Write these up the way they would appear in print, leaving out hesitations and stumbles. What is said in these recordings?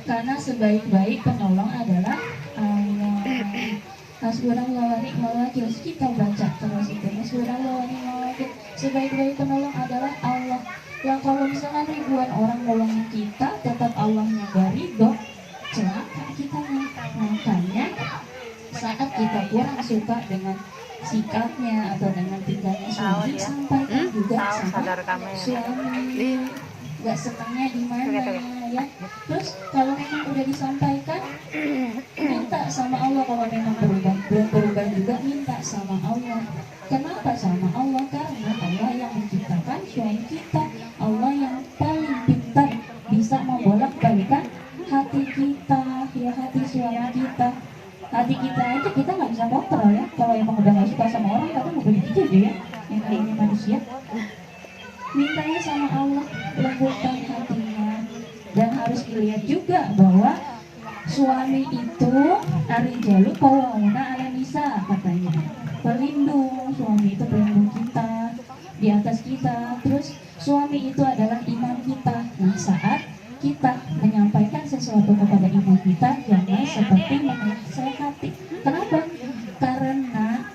Karena sebaik-baik penolong adalah Allah. Hasbunallahu wa ni'mal wakil, kita baca terus itu. Hasbunallahu wa ni'mal wakil, sebaik-baik penolong adalah Allah. Yang kalau misalkan ribuan orang nolongin kita, tetap Allahnya gak ridho, celaka kita. Makanya saat kita kurang suka dengan sikapnya atau dengan tingkahnya suami, sampaikan juga sama suami. Gak senangnya di mana ya. Terus kalau memang udah disampaikan, minta sama Allah. Kalau memang belum berubah juga, minta sama Allah. Kenapa sama Allah? Karena Allah yang menciptakan suami kita, Allah yang paling pintar bisa membolak-balikan hati kita, ya, hati suami kita. Hati kita aja kita nggak bisa kontrol ya. Kalau emang udah nggak suka sama orang, kadang mau begitu aja ya, yang namanya manusia. Mintanya sama Allah, lembutkan hatinya. Dan harus dilihat juga bahwa suami itu arijalu qawwamuna 'ala nisa, katanya. Pelindung, suami itu pelindung kita, di atas kita. Terus suami itu adalah imam kita. Nah, saat kita menyampaikan sesuatu kepada imam kita, jangan seperti menasehati. Kenapa? Karena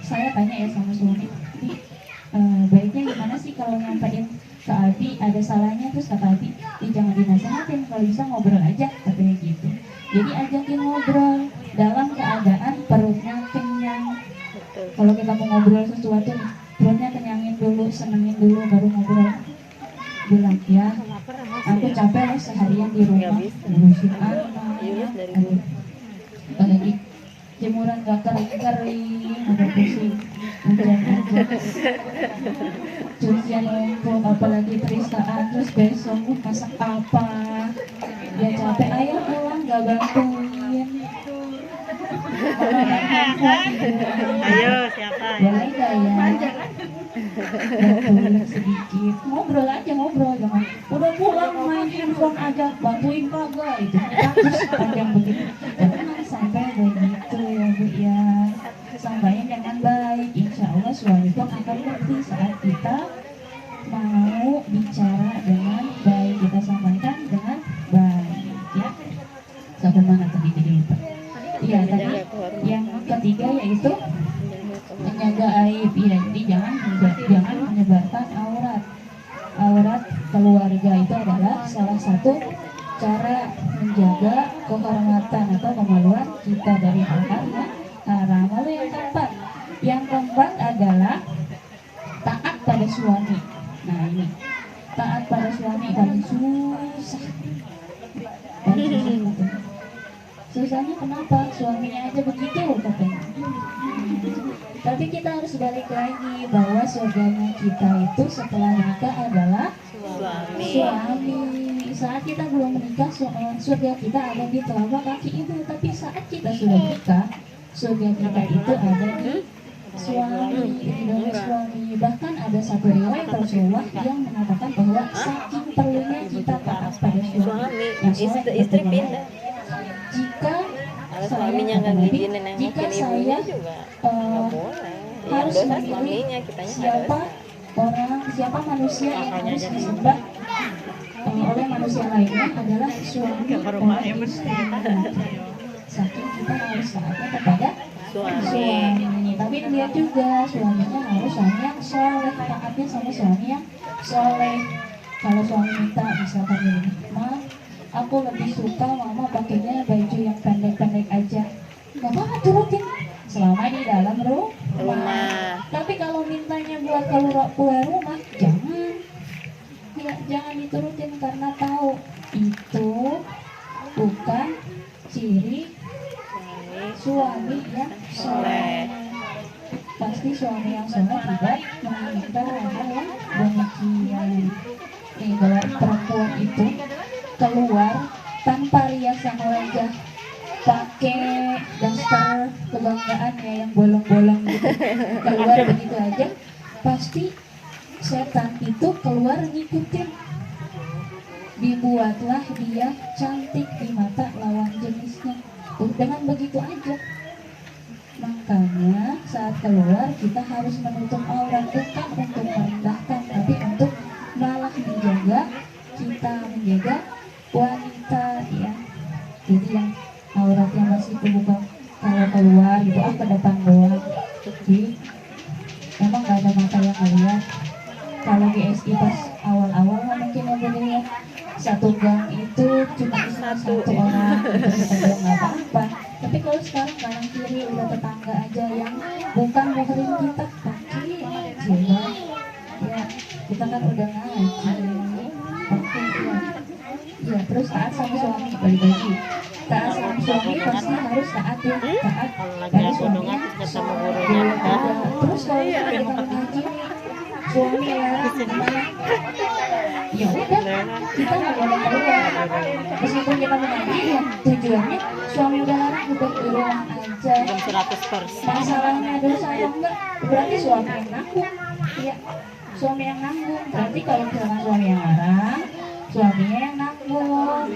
saya tanya ya sama suami, baiknya gimana sih kalau nyampein ke Abi ada salahnya, terus kata Abi, jangan dinasehatin, kalau bisa ngobrol aja, katanya gitu. Jadi ajakin ngobrol dalam keadaan perutnya kenyang. Kalau kita mau ngobrol sesuatu nih, perutnya kenyangin dulu, senengin dulu, baru ngobrol. Bilang, ya aku capek loh seharian di rumah ngurusin anak, apalagi jemuran gak kering-kering, udah pusing hujan-hujan, cucian numpuk, apalagi peristaan, terus besok masak apa, dia capek, ayo pulang gak bantuin. Ayo siapa? Boleh gak ya? Bantuin sedikit, ngobrol aja, ngobrol, jangan udah pulang main handphone aja, bantuin kagak, itu terus panjang begitu. Jangan sampai begitu ya Bu ya, sampaikan dengan baik, insya Allah suami pun akan ngerti saat kita mau bicara dengan baik, kita sampaikan dengan baik ya. Sampai mana tadi jadi lupa. Iya, tadi yang ketiga yaitu menjaga aib. Iya, jadi jangan menyebarkan aurat keluarga. Itu adalah salah satu cara menjaga kehormatan atau kemaluan kita dari hal-hal yang haram. Lalu yang keempat adalah taat pada suami. Nah, ini taat pada suami paling susah. Susahnya kenapa? Suaminya aja begitu katanya. Tapi kita harus balik lagi bahwa surganya kita itu setelah nikah adalah suami. Saat kita belum menikah, surga kita ada di telapak kaki ibu. Tapi saat kita sudah nikah, surga kita itu ada di suami. Bahkan ada satu riwayat Rasulullah yang mengatakan bahwa saking perlunya kita taat pada suami. Istri pindah. Jika suaminya nggak ngizinin, jika saya harus memilih siapa manusia yang harus disembah oleh manusia lainnya adalah suami dan istri. Saking kita harus taatnya kepada suami. Tapi lihat juga suaminya harus suami yang soleh, taatnya sama suami yang soleh. Kalau suami minta misalkan ini, Ma, aku lebih suka mama pakainya baju yang pendek-pendek aja, nggak apa-apa, turutin selama di dalam rumah. Tapi kalau mintanya buat keluar rumah, jangan diturutin, karena tahu itu bukan ciri suami yang soleh. Pasti suami yang soleh tidak menginginkan hal yang demikian. Nih, kalau perempuan itu keluar tanpa rias yang wajah, pakai daster kebanggaannya yang bolong-bolong gitu, keluar begitu aja, pasti setan itu keluar ngikutin. Dibuatlah dia cantik di mata lawan jenisnya. Dengan begitu aja. Makanya saat keluar kita harus menutup aurat, bukan untuk merendahkan, tapi untuk malah menjaga wanita Jadi yang auratnya masih kebuka kalau keluar gitu, ke depan doang. Jadi memang nggak ada mata yang ngeliat. Kalau GSI pas awal-awal mungkin yang dilihat satu gang itu cuma satu orang gitu, kita bilang nggak apa-apa. Tapi kalau sekarang kanan kiri udah tetangga aja yang bukan muhrim kita pakai jilbab, ya kita kan udah ngaji pakai ya terus taat sama suami, balik lagi taat sama suami pasti harus taat ya, taat pada suami. ketemu gurunya. Terus kalau kita ngaji suami larang gimana? Ya udah, kita nggak boleh keluar. Meskipun kita mengaji, ya tujuannya suami udah larang udah di rumah aja. 100%. Masalahnya dosa yang enggak, berarti suami yang nanggung. Iya, suami yang nanggung. Berarti kalau misalkan suami yang larang, suaminya yang nanggung.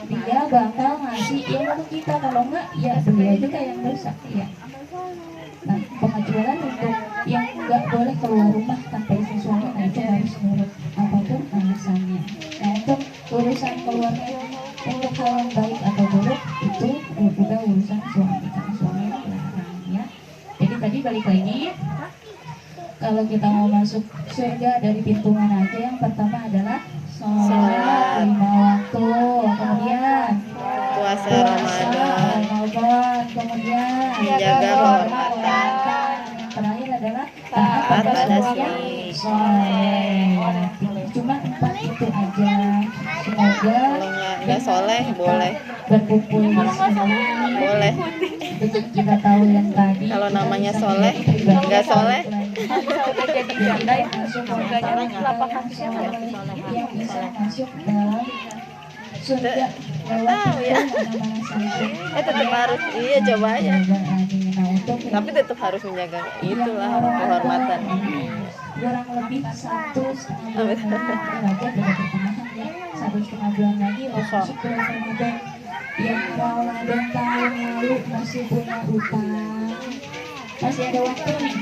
Dia bakal ngasih ilmu ke kita, kalau enggak, ya beliau juga yang dosa. Iya. Nah, pengecualian untuk yang nggak boleh keluar rumah tanpa izin suami, nah itu harus nurut apapun alasannya. Nah, untuk urusan keluarnya untuk hal yang baik atau buruk itu udah urusan suami, karena suami yang melarang ya. Jadi tadi balik lagi, kalau kita mau masuk surga dari pintu mana aja, yang pertama adalah sholat 5 waktu, kemudian Puasa Ramadan, kemudian Menjaga kehormatan. yang terakhir adalah taat pada pada suami yang suami. soleh. Cuma 4 itu aja. Semoga Kalau nggak soleh boleh. berkumpul di sini. Boleh. Dengan kita tahu yang tadi. Kalau kita namanya bisa soleh, menjadi pribadi nggak soleh. udah jadi janda itu surganya lapangan soleh yang bisa masuk dalam surga lewat Tahu ya. mana-mana saja. Tetap harus, iya coba aja. Nah, untuk Tapi tetap harus menjaga itulah kehormatan. kurang lebih 1,5 bulan lagi udah pertengahan ya, 1,5 bulan lagi masuk bulan Ramadan. Yang Ramadan tahun lalu masih punya utang, masih ada waktu nih.